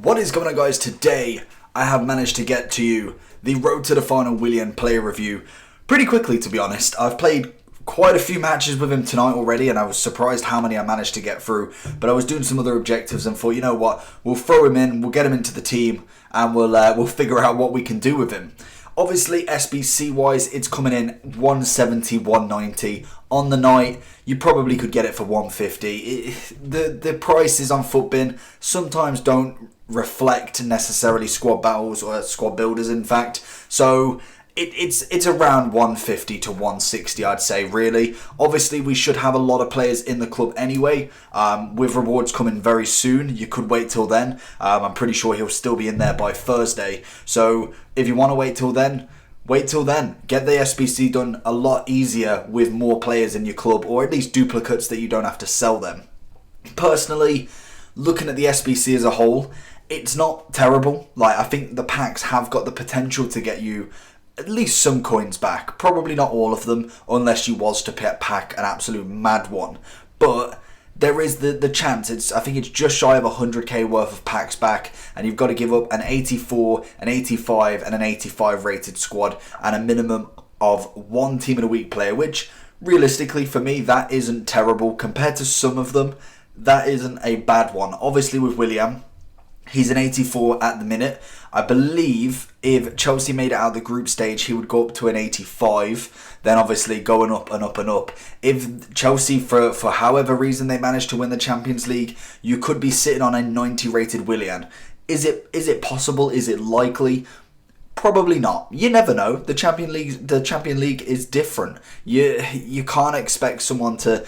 What is going on, guys? Today I have managed to get to you the Road to the Final Willian player review pretty quickly, to be honest. I've played quite a few matches with him tonight already, and I was surprised how many I managed to get through, but I was doing some other objectives and thought, you know what, we'll throw him in, we'll get him into the team, and we'll figure out what we can do with him. Obviously, SBC wise, it's coming in 170, 190. On the night, you probably could get it for 150. The prices on Futbin sometimes don't reflect necessarily squad battles or squad builders, in fact. So it's around 150 to 160, I'd say, really. Obviously, we should have a lot of players in the club anyway. With rewards coming very soon, you could wait till then. I'm pretty sure he'll still be in there by Thursday. So if you want to wait till then, wait till then. Get the SBC done a lot easier with more players in your club, or at least duplicates that you don't have to sell them. Personally, looking at the SBC as a whole, it's not terrible. Like, I think the packs have got the potential to get you at least some coins back. Probably not all of them, unless you was to pack an absolute mad one. But there is the chance. I think it's just shy of 100k worth of packs back, and you've got to give up an 84, an 85, and an 85 rated squad, and a minimum of one team of the week player, which realistically for me, that isn't terrible. Compared to some of them, that isn't a bad one. Obviously with Willian, he's an 84 at the minute. I believe if Chelsea made it out of the group stage, he would go up to an 85. Then obviously going up and up and up. If Chelsea, for however reason they managed to win the Champions League, you could be sitting on a 90 rated Willian. Is it possible? Is it likely? Probably not. You never know. The Champion League is different. You can't expect someone to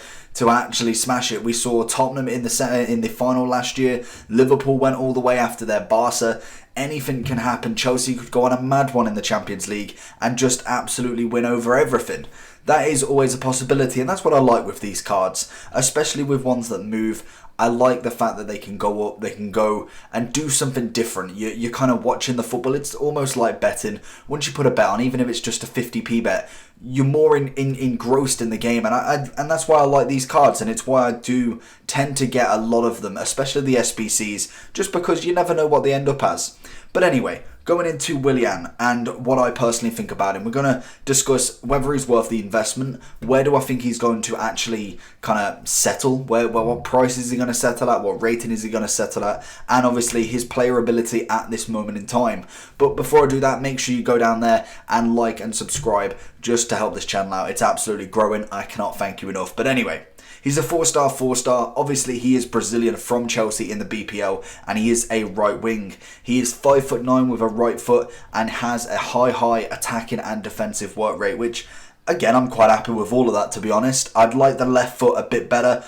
actually smash it. We saw Tottenham in the final last year. Liverpool went all the way after their Barca. Anything can happen. Chelsea could go on a mad one in the Champions League and just absolutely win over everything. That is always a possibility, and that's what I like with these cards, especially with ones that move. I like the fact that they can go up, they can go and do something different. You're kind of watching the football. It's almost like betting. Once you put a bet on, even if it's just a 50p bet, you're more engrossed in the game, and that's why I like these cards, and it's why I do tend to get a lot of them, especially the SBCs, just because you never know what they end up as. But anyway, going into Willian and what I personally think about him, we're going to discuss whether he's worth the investment. Where do I think he's going to actually kind of settle? What price is he going to settle at? What rating is he going to settle at? And obviously his player ability at this moment in time. But before I do that, make sure you go down there and like and subscribe just to help this channel out. It's absolutely growing. I cannot thank you enough. But anyway, he's a 4-star. Obviously, he is Brazilian from Chelsea in the BPL, and he is a right wing. He is 5'9" with a right foot and has a high attacking and defensive work rate, which, again, I'm quite happy with all of that, to be honest. I'd like the left foot a bit better,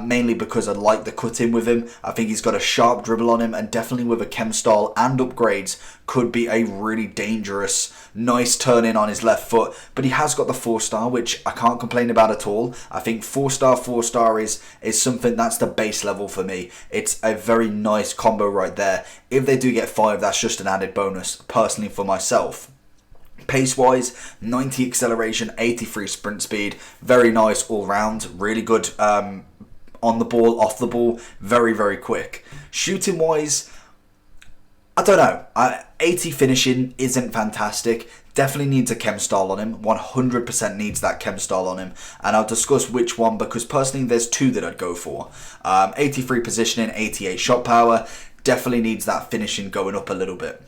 mainly because I like the cut-in with him. I think he's got a sharp dribble on him, and definitely with a chem style and upgrades, could be a really dangerous, nice turn-in on his left foot. But he has got the 4-star, which I can't complain about at all. I think 4-star is something that's the base level for me. It's a very nice combo right there. If they do get 5, that's just an added bonus, personally, for myself. Pace-wise, 90 acceleration, 83 sprint speed. Very nice all-round. Really good on the ball, off the ball. Very, very quick. Shooting-wise, I don't know. 80 finishing isn't fantastic. Definitely needs a chem style on him. 100% needs that chem style on him. And I'll discuss which one, because personally there's 2 that I'd go for. 83 positioning, 88 shot power. Definitely needs that finishing going up a little bit.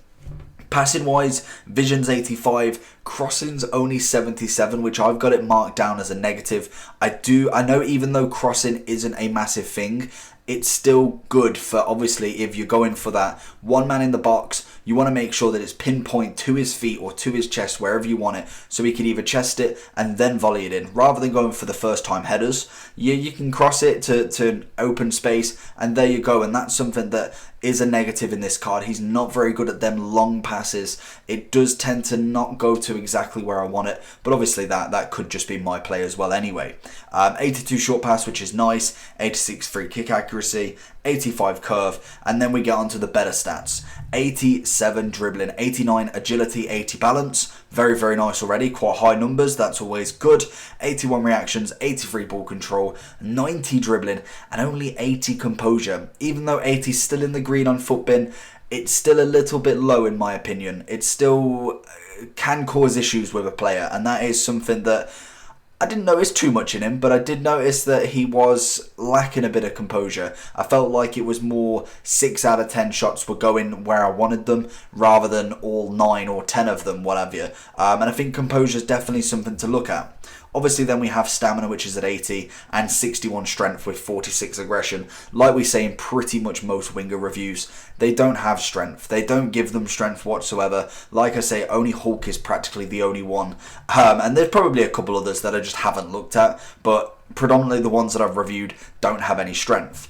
Passing wise, vision's 85, crossing's only 77, which I've got it marked down as a negative. I know even though crossing isn't a massive thing, it's still good for, obviously, if you're going for that one man in the box, you want to make sure that it's pinpoint to his feet or to his chest, wherever you want it, so he can either chest it and then volley it in, rather than going for the first time headers. You can cross it to an open space, and there you go. And that's something that is a negative in this card. He's not very good at them long passes. It does tend to not go to exactly where I want it, but obviously that could just be my play as well anyway. 82 short pass, which is nice, 86 free kick accuracy, 85 curve, and then we get on to the better stats. 87 dribbling, 89 agility, 80 balance. Very, very nice already. Quite high numbers. That's always good. 81 reactions, 83 ball control, 90 dribbling, and only 80 composure. Even though 80 is still in the green on Futbin, it's still a little bit low in my opinion. It still can cause issues with a player, and that is something that I didn't notice too much in him, but I did notice that he was lacking a bit of composure. I felt like it was more 6 out of 10 shots were going where I wanted them, rather than all 9 or 10 of them, whatever. And I think composure is definitely something to look at. Obviously, then we have stamina, which is at 80, and 61 strength with 46 aggression. Like we say in pretty much most winger reviews, they don't have strength. They don't give them strength whatsoever. Like I say, only Hulk is practically the only one. And there's probably a couple others that I just haven't looked at, but predominantly the ones that I've reviewed don't have any strength.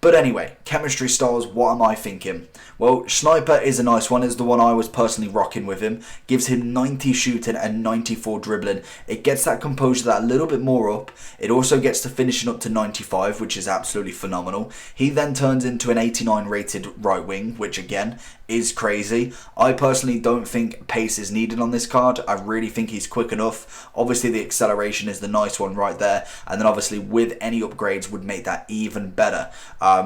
But anyway, chemistry styles, what am I thinking? Well, Sniper is a nice one. It's the one I was personally rocking with him. Gives him 90 shooting and 94 dribbling. It gets that composure that little bit more up. It also gets to finishing up to 95, which is absolutely phenomenal. He then turns into an 89 rated right wing, which again is crazy. I personally don't think pace is needed on this card. I really think he's quick enough. Obviously the acceleration is the nice one right there, and then obviously with any upgrades would make that even better.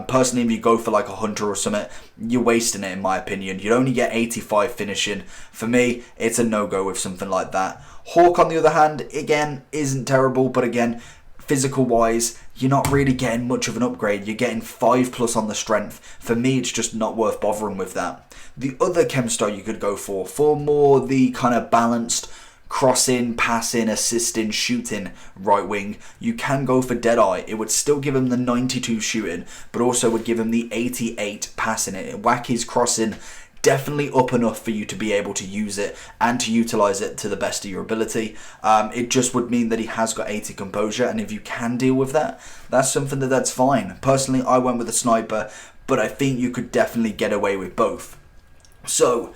Personally, if you go for like a Hunter or something, you're wasting it in my opinion. You'd only get 85 finishing. For me, it's a no-go with something like that. Hawk on the other hand, again, isn't terrible, but again, physical wise, you're not really getting much of an upgrade. You're getting 5+ on the strength. For me, it's just not worth bothering with that. The other chem style you could go for more the kind of balanced crossing, passing, assisting, shooting right wing, you can go for Deadeye. It would still give him the 92 shooting, but also would give him the 88 passing. It whack his crossing definitely up enough for you to be able to use it and to utilize it to the best of your ability. It just would mean that he has got 80 composure, and if you can deal with that, that's something that's fine. Personally, I went with a Sniper, but I think you could definitely get away with both. So,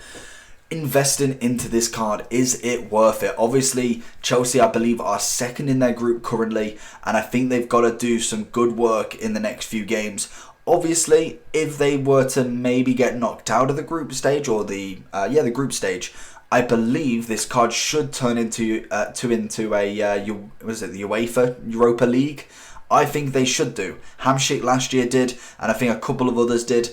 investing into this card, is it worth it? Obviously, Chelsea, I believe, are second in their group currently, and I think they've got to do some good work in the next few games. Obviously, if they were to maybe get knocked out of the group stage, or the group stage, I believe this card should turn into the UEFA Europa League. I think they should do. Hamshik last year did, and I think a couple of others did.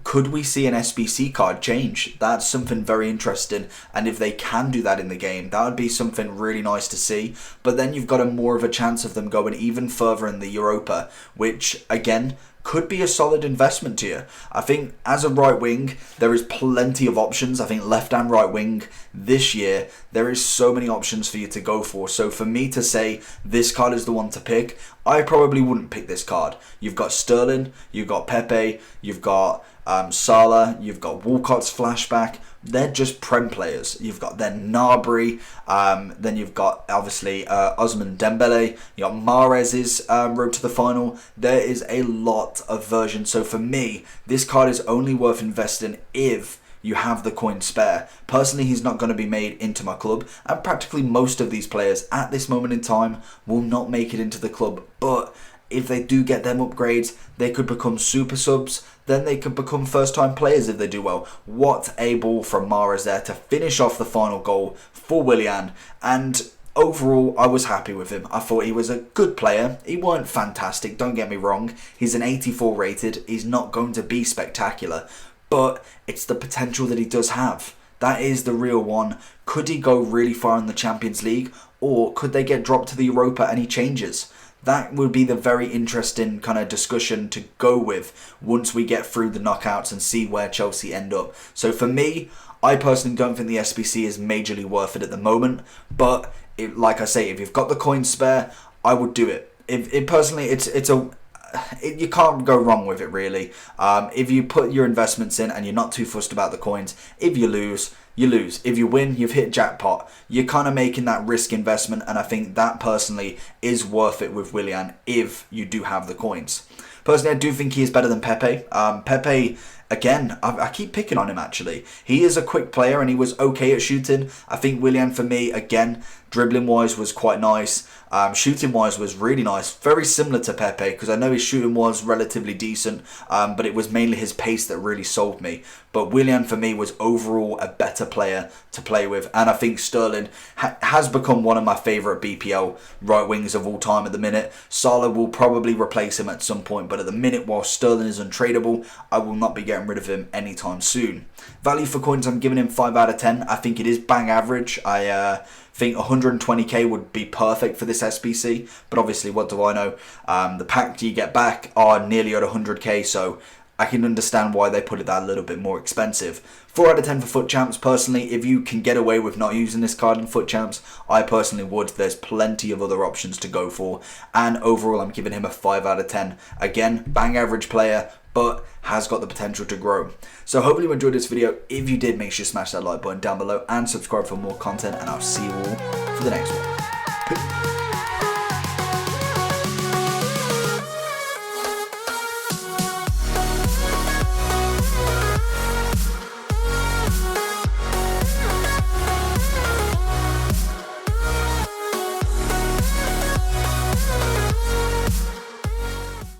Could we see an SBC card change? That's something very interesting, and if they can do that in the game, that would be something really nice to see. But then you've got a more of a chance of them going even further in the Europa, which again could be a solid investment to you. I think as a right wing, there is plenty of options. I think left and right wing this year, there is so many options for you to go for. So for me to say this card is the one to pick, I probably wouldn't pick this card. You've got Sterling, you've got Pepe, you've got Salah, you've got Walcott's flashback. They're just Prem players. You've got then Gnabry, then you've got obviously Ousmane Dembele, you got Mahrez's road to the final. There is a lot of versions. So for me, this card is only worth investing if you have the coin spare. Personally, he's not going to be made into my club, and practically most of these players at this moment in time will not make it into the club. But if they do get them upgrades, they could become super subs. Then they could become first-time players if they do well. What a ball from Mahrez there to finish off the final goal for Willian. And overall, I was happy with him. I thought he was a good player. He weren't fantastic, don't get me wrong. He's an 84 rated. He's not going to be spectacular. But it's the potential that he does have. That is the real one. Could he go really far in the Champions League? Or could they get dropped to the Europa and he changes? That would be the very interesting kind of discussion to go with once we get through the knockouts and see where Chelsea end up. So for me, I personally don't think the SBC is majorly worth it at the moment. But like I say, if you've got the coin spare, I would do it. You can't go wrong with it really. If you put your investments in and you're not too fussed about the coins, if you lose, you lose. If you win, you've hit jackpot. You're kind of making that risk investment, and I think that personally is worth it with Willian if you do have the coins. Personally, I do think he is better than Pepe. Pepe, again, I keep picking on him actually. He is a quick player and he was okay at shooting. I think Willian for me, again, dribbling wise was quite nice. Shooting wise was really nice. Very similar to Pepe, because I know his shooting was relatively decent, but it was mainly his pace that really sold me. But Willian for me was overall a better player to play with, and I think Sterling has become one of my favourite BPL right wings of all time at the minute. Salah will probably replace him at some point, but at the minute, while Sterling is untradeable, I will not be getting getting rid of him anytime soon. Value for coins, I'm giving him 5 out of 10. I think it is bang average. I think 120k would be perfect for this SBC, but obviously what do I know? The pack you get back are nearly at 100k, so I can understand why they put it that a little bit more expensive. 4 out of 10 for FUT Champs. Personally, if you can get away with not using this card in FUT Champs, I personally would. There's plenty of other options to go for. And overall, I'm giving him a 5 out of 10. Again, bang average player, but has got the potential to grow. So hopefully you enjoyed this video. If you did, make sure you smash that like button down below and subscribe for more content. And I'll see you all for the next one. Peace.